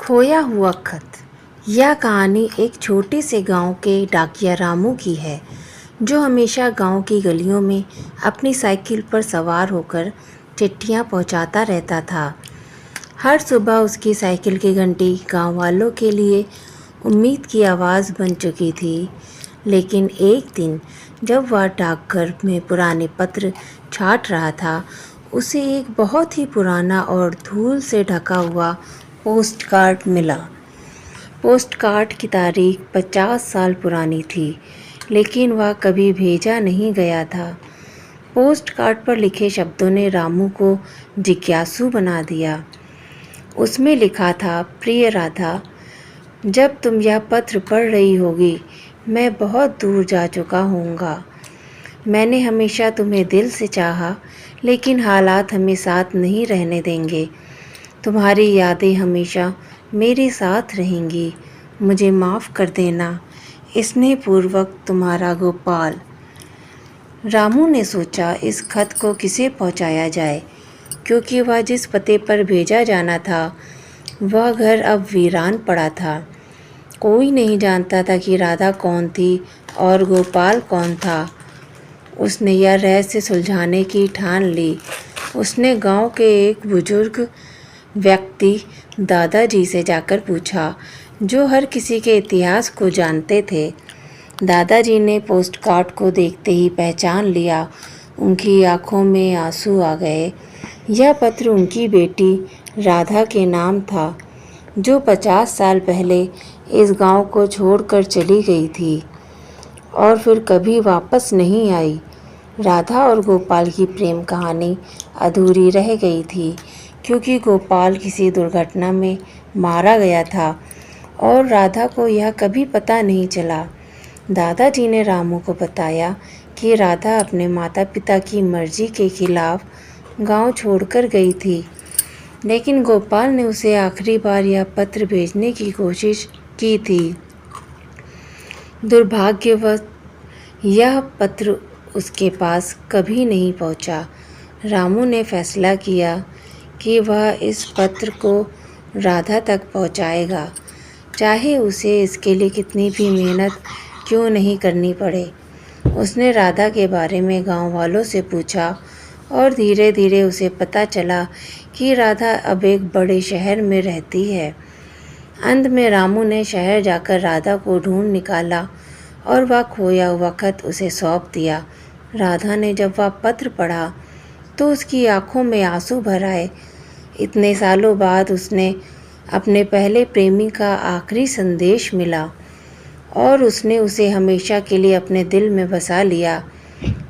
खोया हुआ खत। यह कहानी एक छोटे से गांव के डाकिया रामू की है, जो हमेशा गांव की गलियों में अपनी साइकिल पर सवार होकर चिट्ठियां पहुंचाता रहता था। हर सुबह उसकी साइकिल की घंटी गांव वालों के लिए उम्मीद की आवाज़ बन चुकी थी। लेकिन एक दिन जब वह डाकघर में पुराने पत्र छांट रहा था, उसे एक बहुत ही पुराना और धूल से ढका हुआ पोस्ट कार्ड मिला। पोस्ट कार्ड की तारीख 50 साल पुरानी थी, लेकिन वह कभी भेजा नहीं गया था। पोस्ट कार्ड पर लिखे शब्दों ने रामू को जिज्ञासु बना दिया। उसमें लिखा था, प्रिय राधा, जब तुम यह पत्र पढ़ रही होगी, मैं बहुत दूर जा चुका होऊंगा। मैंने हमेशा तुम्हें दिल से चाहा, लेकिन हालात हमें साथ नहीं रहने देंगे। तुम्हारी यादें हमेशा मेरे साथ रहेंगी। मुझे माफ़ कर देना। स्नेहपूर्वक तुम्हारा गोपाल। रामू ने सोचा इस खत को किसे पहुंचाया जाए, क्योंकि वह जिस पते पर भेजा जाना था वह घर अब वीरान पड़ा था। कोई नहीं जानता था कि राधा कौन थी और गोपाल कौन था। उसने यह रहस्य सुलझाने की ठान ली। उसने गांव के एक बुजुर्ग व्यक्ति दादाजी से जाकर पूछा, जो हर किसी के इतिहास को जानते थे। दादाजी ने पोस्ट कार्ड को देखते ही पहचान लिया। उनकी आंखों में आंसू आ गए। यह पत्र उनकी बेटी राधा के नाम था, जो 50 साल पहले इस गांव को छोड़कर चली गई थी और फिर कभी वापस नहीं आई। राधा और गोपाल की प्रेम कहानी अधूरी रह गई थी, क्योंकि गोपाल किसी दुर्घटना में मारा गया था और राधा को यह कभी पता नहीं चला। दादाजी ने रामू को बताया कि राधा अपने माता पिता की मर्जी के खिलाफ गांव छोड़कर गई थी, लेकिन गोपाल ने उसे आखिरी बार यह पत्र भेजने की कोशिश की थी। दुर्भाग्यवश यह पत्र उसके पास कभी नहीं पहुंचा। रामू ने फैसला किया कि वह इस पत्र को राधा तक पहुंचाएगा, चाहे उसे इसके लिए कितनी भी मेहनत क्यों नहीं करनी पड़े। उसने राधा के बारे में गांव वालों से पूछा और धीरे धीरे उसे पता चला कि राधा अब एक बड़े शहर में रहती है। अंत में रामू ने शहर जाकर राधा को ढूंढ निकाला और वह खोया हुआ खत उसे सौंप दिया। राधा ने जब वह पत्र पढ़ा तो उसकी आंखों में आंसू भर आए। इतने सालों बाद उसने अपने पहले प्रेमी का आखिरी संदेश मिला और उसने उसे हमेशा के लिए अपने दिल में बसा लिया।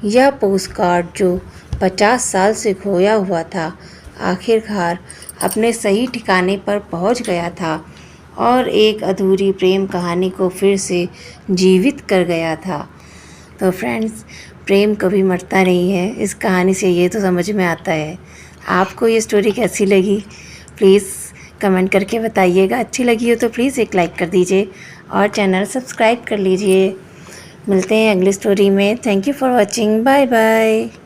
यह पोस्ट कार्ड जो 50 साल से खोया हुआ था, आखिरकार अपने सही ठिकाने पर पहुंच गया था और एक अधूरी प्रेम कहानी को फिर से जीवित कर गया था। तो फ्रेंड्स, प्रेम कभी मरता नहीं है। इस कहानी से ये तो समझ में आता है। आपको ये स्टोरी कैसी लगी, प्लीज़ कमेंट करके बताइएगा। अच्छी लगी हो तो प्लीज़ एक लाइक कर दीजिए और चैनल सब्सक्राइब कर लीजिए। मिलते हैं अगली स्टोरी में। Thank you for watching. Bye bye.